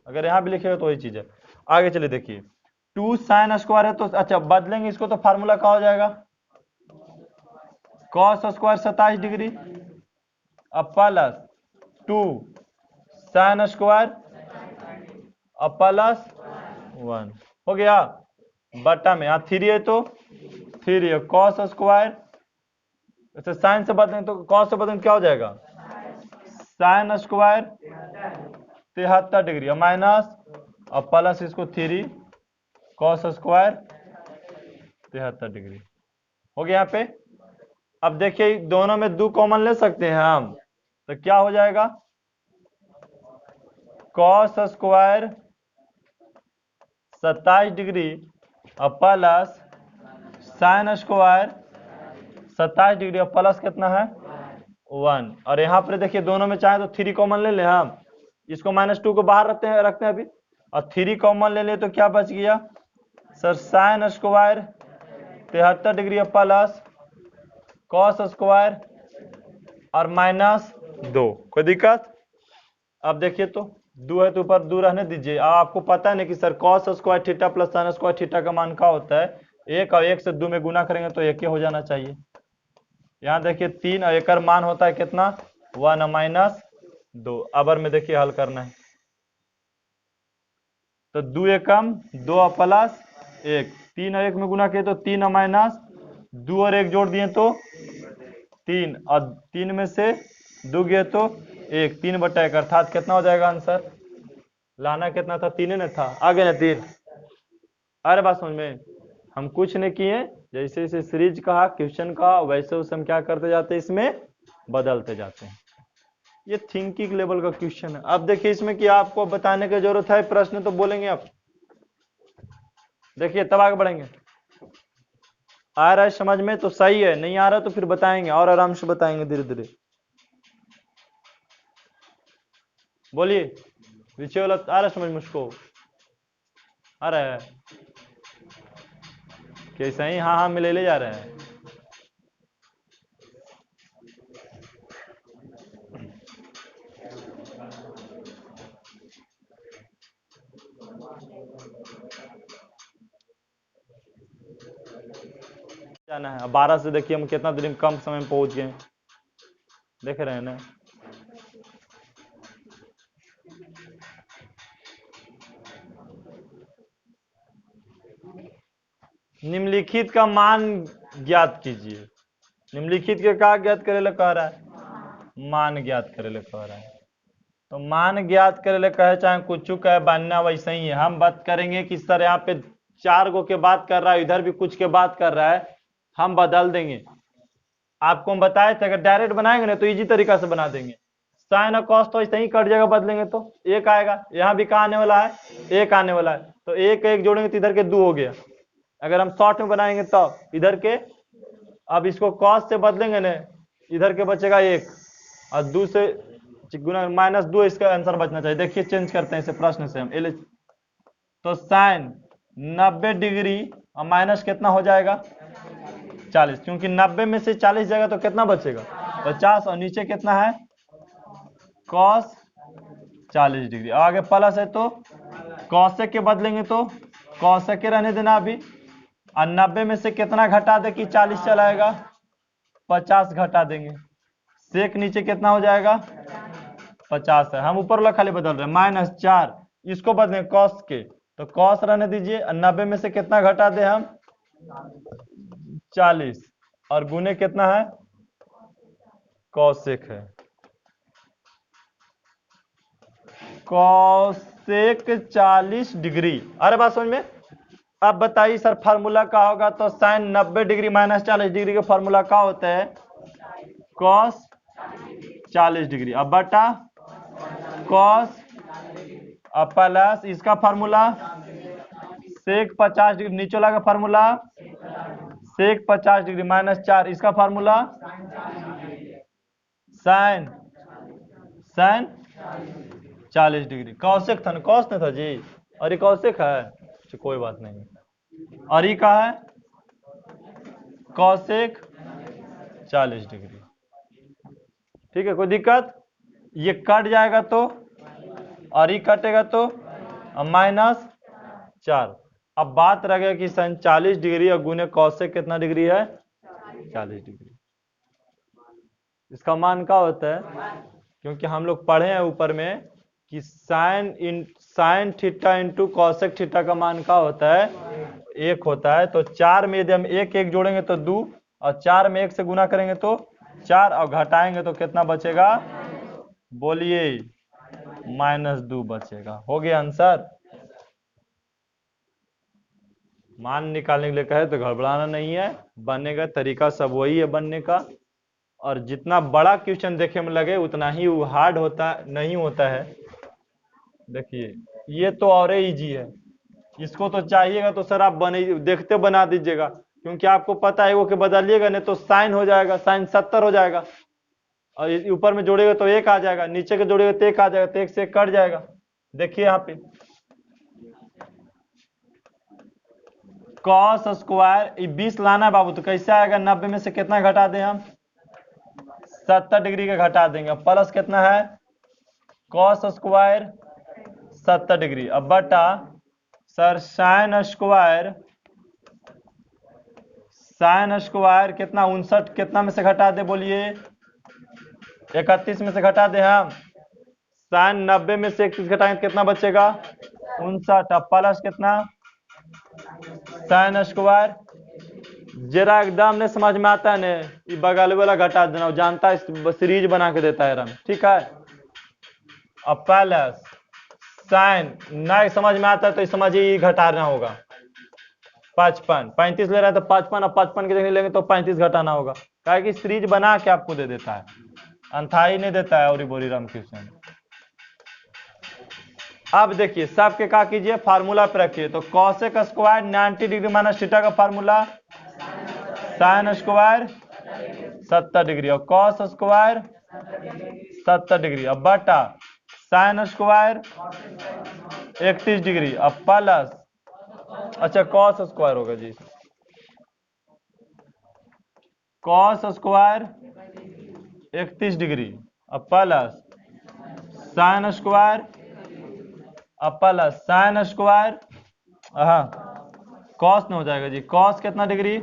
S1: अगर यहाँ भी लिखेगा तो वही चीज है। आगे चले देखिए 2 sin स्क्वायर है तो अच्छा बदलेंगे इसको तो फार्मूला क्या हो जाएगा cos स्क्वायर 27 डिग्री अब प्लस 2 sin स्क्वायर अब +1 हो गया, बटा में यहाँ 3 है तो 3 और कॉस स्क्वायर, अच्छा साइन से बदलें तो कॉस से बदलें क्या हो जाएगा, साइन स्क्वायर 73 डिग्री और माइनस और प्लस इसको 3 कॉस स्क्वायर 73 डिग्री हो गया यहाँ पे। अब देखिए दोनों में 2 कॉमन ले सकते हैं हम, तो क्या हो जाएगा, कॉस स्क्वायर 27 डिग्री और प्लस साइन स्क्वायर 27 डिग्री और प्लस कितना है 1। और यहाँ पर देखिए दोनों में चाहे तो 3 कॉमन ले ले हम, इसको -2 को बाहर रखते हैं अभी, और 3 कॉमन ले ले तो क्या बच गया sir, sine square 73 degree plus cos square और -2। कोई दिक्कत। अब देखिए तो 2 है तो ऊपर 2 रहने दीजिए। अब आपको पता है ना कि sir cos square theta plus sine square theta का मान क्या होता है, 1 और 1 से 2 में गुना करेंगे तो 1 ही हो जाना चाहिए। यहाँ देखिए 3 और 1 का मान होता है कितना 1 और -2। अबर में देखिए हल करना है तो 2 एकम 2 और प्लस 1, 3 और 1 में गुना किए तो 3 और -2 और 1 जोड़ दिए तो 3 और 3 में से 2 गए तो 1, 3/1 अर्थात कितना हो जाएगा आंसर, लाना कितना था 3 न था, आ गए ना 3। अरे बात समझ में, हम कुछ नहीं किए, जैसे जैसे सीरीज कहा क्वेश्चन का वैसे वैसे हम क्या करते जाते हैं, इसमें बदलते जाते हैं। ये थिंकिंग लेवल का क्वेश्चन है। अब देखिए इसमें कि आपको बताने की जरूरत है, प्रश्न तो बोलेंगे आप, देखिए तब आगे बढ़ेंगे। आ रहा है समझ में तो सही है, नहीं आ रहा तो फिर बताएंगे और आराम से बताएंगे धीरे धीरे। बोलिए पीछे वाला आ रहा है समझ मुझको, आ रहा है कैसा ही, हाँ हाँ में ले जा रहे हैं। जाना है 12 से, देखिए हम कितना दिन कम समय में पहुंच गए, देख रहे हैं ना। निम्नलिखित का मान ज्ञात कीजिए। निम्नलिखित के का ज्ञात करेला कह रहा है, मान ज्ञात करेला कह रहा है। तो मान ज्ञात करेला कहे चाहे कुछ कहे, बनना वैसे ही है। हम बात करेंगे कि सर यहाँ पे 4 गो के बात कर रहा है, इधर भी कुछ के बात कर रहा है, हम बदल देंगे। आपको हम बताए थे अगर डायरेक्ट बनाएंगे ना तो इजी तरीका से बना देंगे। साइन और कॉस तो ऐसे ही कट जाएगा, बदलेंगे तो 1 आएगा, यहाँ भी कहाँ आने वाला है 1 आने वाला है, तो 1 1 जोड़ेंगे तो इधर के 2 हो गया। अगर हम शॉर्ट में बनाएंगे तो इधर के, अब इसको कॉस से बदलेंगे ना, इधर के बचेगा 1 और 2 से गुना -2, इसका आंसर बचना चाहिए। देखिए चेंज करते हैं इसे प्रश्न से हम, तो साइन 90 डिग्री और माइनस कितना हो जाएगा 40, क्योंकि 90 में से 40 जाएगा तो कितना बचेगा 50, और नीचे कितना है कॉस 40 डिग्री। आगे प्लस है तो कॉसेक के बदलेंगे तो कॉसेक के रहने देना अभी, और 90 में से कितना घटा दे कि 40 चलाएगा 50 घटा देंगे, सेक नीचे कितना हो जाएगा 50 है। हम ऊपर वाला खाली बदल रहे हैं -4, इसको बदलें कॉस के तो कॉस रहने दीजिए, 90 में से कितना घटा दे हम 40, और गुने कितना है कॉसेक है, कॉसेक 40 डिग्री। अरे बात समझ में। अब बताइए सर फार्मूला क्या होगा, तो साइन 90 डिग्री -40 डिग्री का फार्मूला क्या होता है कॉस 40 डिग्री, अब बटा कॉस अब प्लस इसका फार्मूला सेक 50 डिग्री, नीचे वाला का फार्मूला सेक 50 डिग्री -4, इसका फार्मूला साइन 40 डिग्री। कौशिक था ना, कौश ने था जी, और ये कौशिक है, कोई बात नहीं। और ये का है कौशिक 40 डिग्री, ठीक है कोई दिक्कत। ये कट जाएगा तो, और ये कटेगा तो -4। अब बात रह गया कि साइन 40 डिग्री और गुने कौशिक कितना डिग्री है 40 डिग्री, इसका मान क्या होता है, क्योंकि हम लोग पढ़े हैं ऊपर में कि sine theta into cosec theta का मान क्या होता है 1 होता है, तो 4 में यदि हम एक एक जोड़ेंगे तो 2, और 4 में 1 से गुना करेंगे तो 4, और घटाएंगे तो कितना बचेगा? बोलिए, -2 बचेगा। हो गया आंसर। मान निकालने के लिए कहे तो घबराना नहीं है, बनने का तरीका सब वही है बनने का। और जितना बड़ा क्वेश्चन देखे में लगे उतना ही वो हार्ड होता नहीं होता है। देखिए ये तो और इजी है, इसको तो चाहिएगा तो सर आप बने देखते बना दीजिएगा, क्योंकि आपको पता है वो के बदलिएगा नहीं तो साइन हो जाएगा, साइन 70 हो जाएगा, और ऊपर में जोड़ेगा तो 1 आ जाएगा, नीचे के जोड़ेगा तो 1 आ जाएगा, तो 1 से 1 कट जाएगा। देखिए यहाँ पे कॉस स्क्वायर 20 लाना है बाबू, तो कैसे आएगा? 90 में से कितना घटा दें हम? 70 डिग्री का घटा देंगे। प्लस कितना है? कॉस स्क्वायर 70 डिग्री, अब बटा sir sine square, sine square कितना? 59 कितना में से घटा दे? बोलिए 31 में से घटा दे हम। साइन 90 में से 31 घटाएंगे कितना बचेगा? 59। अब प्लस कितना? साइन स्क्वायर, जरा एकदम ने समझ में आता है ने बगल वाला घटा देना, जानता है सीरीज बना के देता है रंग, ठीक है। अब प्लस साइन नहीं समझ में आता है तो समझिए घटाना होगा 55, 35 ले रहा है तो 55, अब 55 की जगह लेंगे तो 35 घटाना होगा, क्या कि सीरीज बना के आपको दे देता है, अंथाई नहीं देता है। और बोरी रामकृष्ण, अब देखिए सबके क्या कीजिए, फार्मूला पे रखिए। तो cosec square 90 degree minus theta का फार्मूला साइन स्क्वायर 70 डिग्री, और कॉस स्क्वायर 70 डिग्री, अब बटा साइन स्क्वायर 31 डिग्री, अब प्लस, अच्छा कॉस स्क्वायर होगा जी, कॉस स्क्वायर 31 डिग्री, अब प्लस साइन स्क्वायर, अब प्लस साइन स्क्वायर, हाँ कॉस में हो जाएगा जी, कॉस कितना degree?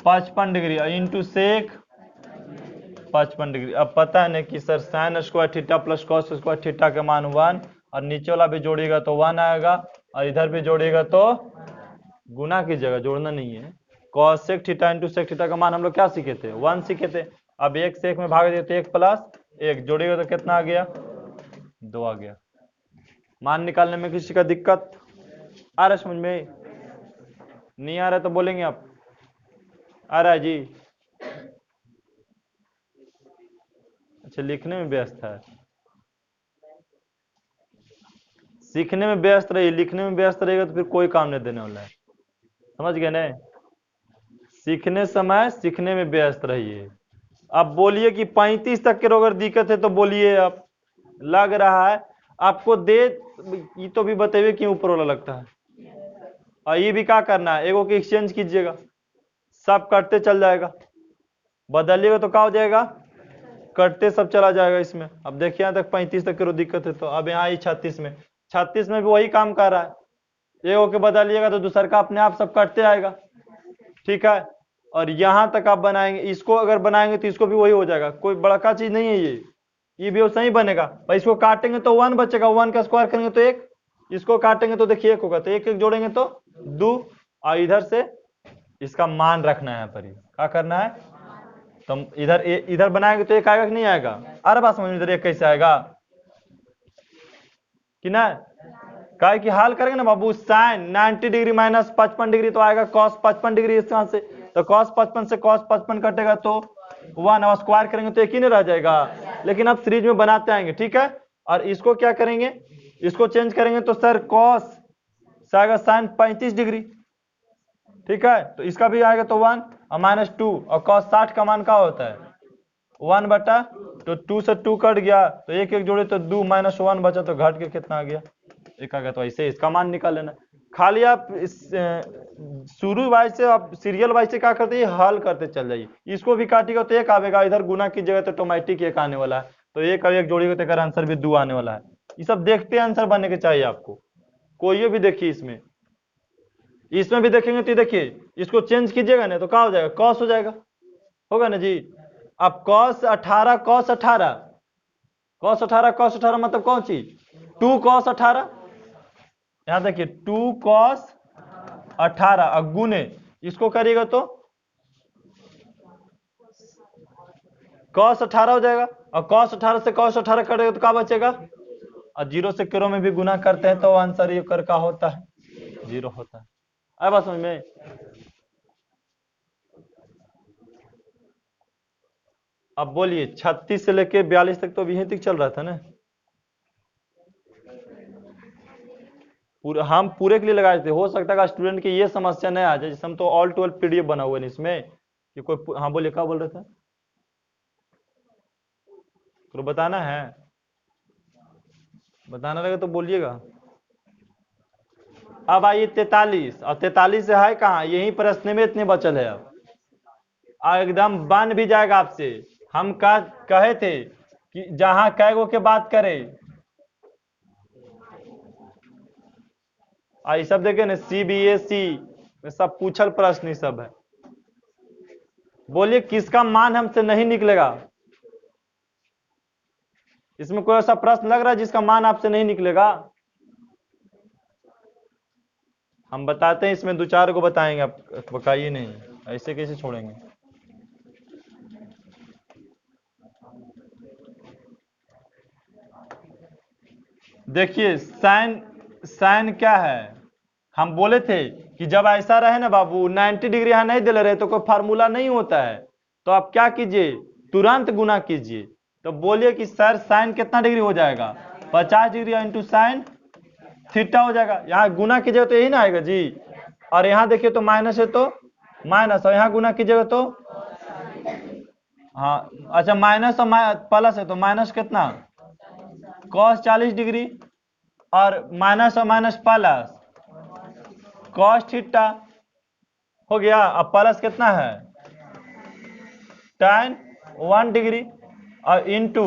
S1: 55 degree, into sec 55 degree. अब पता है ना कि sir sine square theta plus cos square theta का मान 1, और नीचे वाला भी जोड़िएगा तो 1 आएगा, और इधर भी जोड़िएगा तो गुना कीजिएगा, जोड़ना नहीं है। Cosec theta into sec theta का मान हम लोग क्या सीखे थे? 1 सीखे थे। अब 1 से 1 में भाग दिए तो 1 प्लस 1 जोड़िएगा तो कितना आ गया? 2 आ गया। मान निकालने में किसी का दिक्कत आ रहा है समझ में? नहीं आ रहा है तो बोलेंगे आप, आ रहा है जी? अच्छा लिखने में व्यस्त है, सीखने में व्यस्त रहिए, लिखने में व्यस्त रहेगा तो फिर कोई काम नहीं देने वाला है, समझ गए ना? सीखने समय सीखने में व्यस्त रहिए। अब बोलिए कि 35 तक के अगर दिक्कत है तो बोलिए, आप लग रहा है आपको दे, ये तो भी बताइए क्यों ऊपर वाला लगता है, और ये भी क्या करना है, एगो की एक्सचेंज कीजिएगा, सब कटते चल जाएगा, बदलिएगा तो क्या हो जाएगा? कटते सब चला जाएगा इसमें। अब देखिए यहाँ तक 35 तक की दिक्कत है, तो अब यहाँ 36 में, 36 में भी वही काम कर रहा है, एगो के बदलिएगा तो दूसर का अपने आप सब कटते आएगा, ठीक है। और यहाँ तक आप बनाएंगे, इसको अगर बनाएंगे तो इसको भी वही हो जाएगा, कोई बड़ा चीज नहीं है ये भी सही बनेगा। पर इसको काटेंगे तो 1 बचेगा, 1 का स्क्वायर करेंगे तो 1, इसको काटेंगे तो देखिए 1 होगा, तो 1 1 जोड़ेंगे तो 2, और इधर से इसका मान रखना है यहाँ पर, क्या करना है? तो इधर इधर बनाएंगे तो 1 आएगा कि नहीं आएगा? अरे बात समझ में, इधर 1 कैसे आएगा कि ना? काय की हाल करेंगे ना बाबू, साइन 90 डिग्री माइनस 55 डिग्री तो आएगा कॉस 55 डिग्री, इस तरह से तो कॉस 55 से कॉस 55 कटेगा तो 1, और स्क्वायर करेंगे तो 1 ही नहीं रह जाएगा, लेकिन अब सीरीज में बनाते आएंगे, ठीक है। और इसको क्या करेंगे, इसको चेंज करेंगे तो सर कॉस से आएगा साइन 35 डिग्री, ठीक है, तो इसका भी आएगा तो 1 और -2, और कॉस 60 का मान क्या होता है? 1 बटा, तो 2 से 2 कट गया तो 1 1 जोड़े तो 2, -1 बचा तो घट के कितना आ गया? 1 आ गया। तो ऐसे इसका मान निकाल लेना। खाली आप इस शुरू वाइज से, आप सीरियल वाइज से क्या करते हैं, हल करते चल जाइए। इसको भी काटिएगा तो 1 आएगा, इधर गुना कीजिएगा तो ऑटोमेटिक 1 आने वाला है, तो 1 और 1 जोड़िएगा तो आंसर भी 2 आने वाला है। ये सब देखते आंसर बनने के चाहिए आपको, कोई भी देखिए, इसमें भी देखेंगे तो देखिए इसको चेंज कीजिएगा ना तो क्या हो जाएगा? कॉस हो जाएगा, होगा ना जी। अब cos 18 cos 18 cos 18 cos 18 मतलब कौन चीज? 2 cos 18, यहां देखिए 2 cos 18 और गुने इसको करिएगा तो cos 18 हो जाएगा, और cos 18 से cos 18 करेगा तो क्या बचेगा, और 0 से करो में भी गुना करते हैं तो आंसर ये कर का होता है 0 होता है। आए बात समझ में? अब बोलिए 36 से लेके 42 तक तो अभी यहीं तक चल रहा था ना, हम पूरे के लिए लगाए थे। हो सकता है स्टूडेंट की ये समस्या नहीं आ जाए, जिसमें तो ऑल 12 पीडीएफ बना हुआ है इसमें कि कोई, हाँ बोलिए क्या बोल रहे थे, तो बताना है, बताना रहेगा तो बोलिएगा। अब आइए 43, और 43 से है कहाँ, यही प्रश्न में इतने बचल है। अब एकदम बन भी जाएगा आपसे, हम कहे थे कि जहां कैगो के बात करें, ये सब देखे ना सीबीएसई में सब पूछल प्रश्न सब है। बोलिए किसका मान हमसे नहीं निकलेगा, इसमें कोई ऐसा प्रश्न लग रहा है जिसका मान आपसे नहीं निकलेगा? हम बताते हैं, इसमें 2-4 को बताएंगे, आप बताइए नहीं, ऐसे कैसे छोड़ेंगे। देखिए साइन क्या है, हम बोले थे कि जब ऐसा रहे ना बाबू 90 डिग्री यहाँ नहीं दे रहे तो कोई फार्मूला नहीं होता है, तो आप क्या कीजिए, तुरंत गुना कीजिए। तो बोलिए कि सर साइन कितना डिग्री हो जाएगा, 50 डिग्री इंटू साइन थीटा हो जाएगा। यहाँ गुना कीजिएगा तो यही ना आएगा जी, और यहाँ देखिए तो माइनस है तो माइनस, और यहाँ गुना कीजिएगा तो हाँ, अच्छा माइनस और प्लस है तो माइनस कितना, cos 40 डिग्री, और माइनस और माइनस प्लस cos थीटा हो गया। अब प्लस कितना है tan 1 डिग्री, और into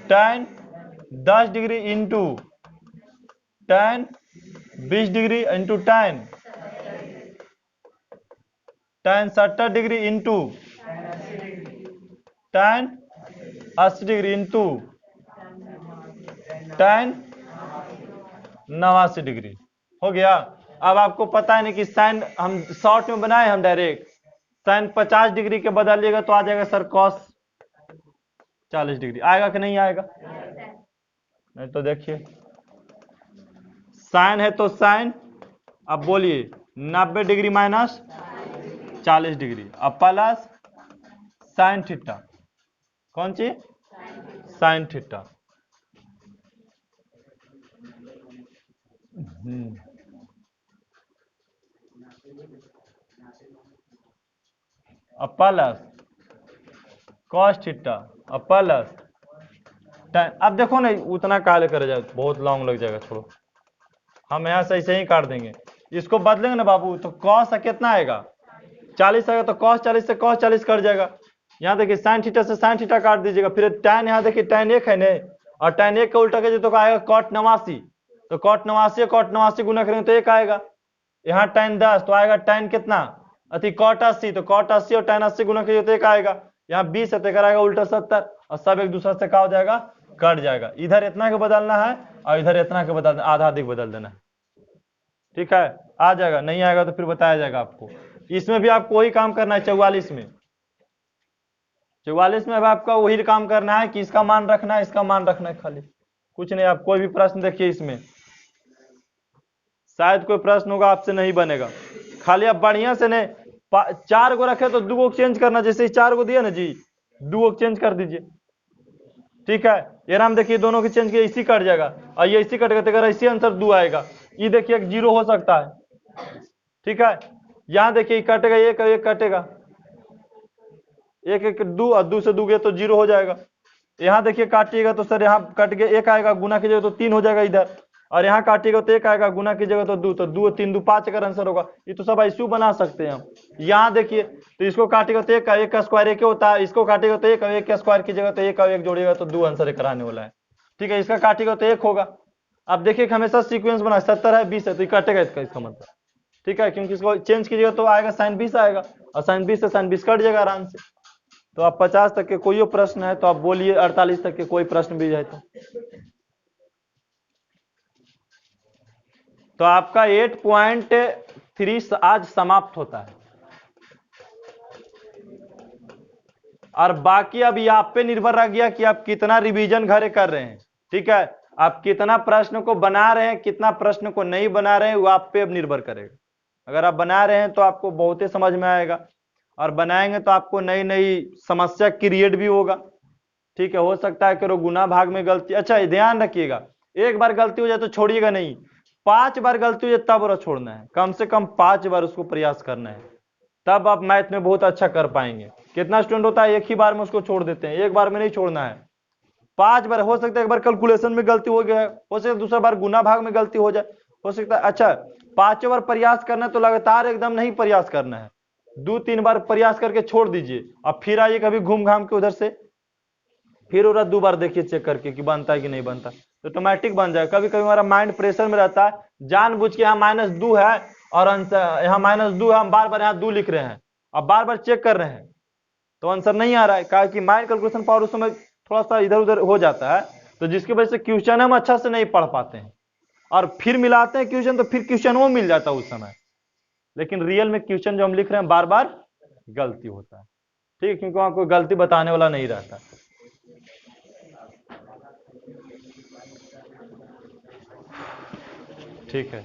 S1: tan 10 degree, into tan 20 degree, into tan 70 degree, into tan 80 degree, into tan 89 degree हो गया। अब आपको पता है नहीं कि साइन हम शॉर्ट में बनाए, हम डायरेक्ट साइन 50 डिग्री के बदलिएगा तो आ जाएगा सर cos 40 डिग्री, आएगा कि नहीं आएगा? नहीं तो देखिए साइन है तो साइन, अब बोलिए 90 डिग्री माइनस 40 डिग्री, अब प्लस साइन थीटा, कौन सी साइन थीटा। अब प्लस cos थीटा, अब प्लस tan। अब देखो ना उतना काले कर जाए, बहुत लॉन्ग लग जाएगा, छोड़ो हम यहाँ से ऐसे ही काट देंगे। इसको बदलेंगे ना बाबू तो cos कितना आएगा 40 आएगा, तो cos 40 से cos 40 कट जाएगा। यहाँ देखिए sin थीटा से sin थीटा काट दीजिएगा, फिर tan यहाँ देखिए tan 1 है नहीं, और tan 1 का उल्टा कीजिए तो आएगा cot 89, तो cot 89 cot 89 गुना करेंगे तो 1 आएगा। यहाँ tan 10 तो आएगा tan कितना अति cot 80, तो cot 80 और tan 80 गुना कीजिए तो 1 आएगा। यहाँ 20 है तो आएगा उल्टा 70, और सब एक दूसरे से क्या हो जाएगा, कट जाएगा। इधर इतना के बदलना है और इधर इतना के बदलना, आधा अधिक बदल देना है, ठीक है, आ जाएगा। नहीं आएगा तो फिर बताया जाएगा आपको। इसमें भी आपको वही काम करना है 44 में, 44 में अब आपका वही काम करना है कि इसका मान रखना है, इसका मान रखना है, खाली कुछ नहीं। आप कोई भी प्रश्न देखिए, इसमें शायद कोई प्रश्न होगा आपसे नहीं बनेगा, खाली आप बढ़िया से नहीं 4 को रखे तो 2 को चेंज करना, जैसे 4 को दिया ना जी 2 को चेंज कर दीजिए, ठीक है। ये नाम देखिए दोनों की चेंज किया, इसी कट जाएगा और ये इसी कटेगा, तो इसी आंसर 2 आएगा। ये देखिए 0 हो सकता है, ठीक है। यहाँ देखिए कटेगा 1 और 1 कटेगा, 1 1 2 और 2 से 2 गया तो 0 हो जाएगा। यहाँ देखिए काटिएगा तो सर यहाँ कट गया 1 आएगा, गुना कीजिएगा तो 3 हो जाएगा इधर, और यहाँ काटिएगा तो 1 आएगा, गुना कीजिएगा तो 2, तो 2 3 2 5 अगर आंसर होगा। ये तो सब ऐसे बना सकते हैं हम। यहाँ देखिए तो इसको काटेगा तो 1 का स्क्वायर 1 होता है, इसको काटेगा तो 1 और 1 का स्क्वायर कीजिएगा तो 1 और 1 जोड़िएगा तो 2 आंसर कराने वाला है, ठीक है। इसका काटेगा तो 1 होगा। अब देखिए हमेशा सीक्वेंस बना 70 है 20 है तो कटेगा इसका मतलब, ठीक है, क्योंकि इसको चेंज कीजिएगा तो आएगा sin 20 आएगा, और sin 20 से sin 20 कट जाएगा आराम से। तो आप 50 तक के कोई प्रश्न है तो आप बोलिए, 48 तक के कोई प्रश्न भी है तो आपका 3 आज समाप्त होता है। और बाकी अब ये आप पे निर्भर रह गया कि आप कितना रिवीजन घरे कर रहे हैं। ठीक है, आप कितना प्रश्न को बना रहे हैं, कितना प्रश्न को नहीं बना रहे हैं, वो आप पे अब निर्भर करेगा। अगर आप बना रहे हैं तो आपको बहुत ही समझ में आएगा, और बनाएंगे तो आपको नई नई समस्या क्रिएट भी होगा। ठीक है, हो सकता है कि गुना भाग में गलती, अच्छा ध्यान रखिएगा, एक बार गलती हो जाए तो छोड़िएगा नहीं, 5 बार गलती हो जाए तब और छोड़ना है, कम से कम 5 बार उसको प्रयास करना है, तब आप मैथ में बहुत अच्छा कर पाएंगे। कितना स्टूडेंट होता है एक ही बार में उसको छोड़ देते हैं, एक बार में नहीं छोड़ना है, 5 बार। हो सकता है एक बार कैलकुलेशन में गलती हो गया है, हो सकता है दूसरा बार गुना भाग में गलती हो जाए, हो सकता है, अच्छा 5 बार प्रयास करना है तो लगातार एकदम नहीं प्रयास करना है, 2-3 बार प्रयास करके छोड़ दीजिए, अब फिर आइए कभी घूम घाम के उधर से, फिर और 2 बार देखिए चेक करके कि बनता है कि नहीं बनता, तो ऑटोमेटिक बन जाए। कभी कभी हमारा माइंड प्रेशर में रहता है, जानबूझ के यहाँ -2 है और आंसर यहाँ -2 है, हम बार बार यहाँ 2 लिख रहे हैं, अब बार बार चेक कर रहे हैं तो आंसर नहीं आ रहा है, कहा कि माइंड कैलकुलेशन पावर उस समय थोड़ा सा इधर उधर हो जाता है, तो जिसकी वजह से क्वेश्चन हम अच्छा से नहीं पढ़ पाते हैं, और फिर मिलाते हैं क्वेश्चन तो फिर क्वेश्चन वो मिल जाता है उस समय, लेकिन रियल में क्वेश्चन जो हम लिख रहे हैं बार बार गलती होता है। ठीक है, क्योंकि वहां कोई गलती बताने वाला नहीं रहता। ठीक है।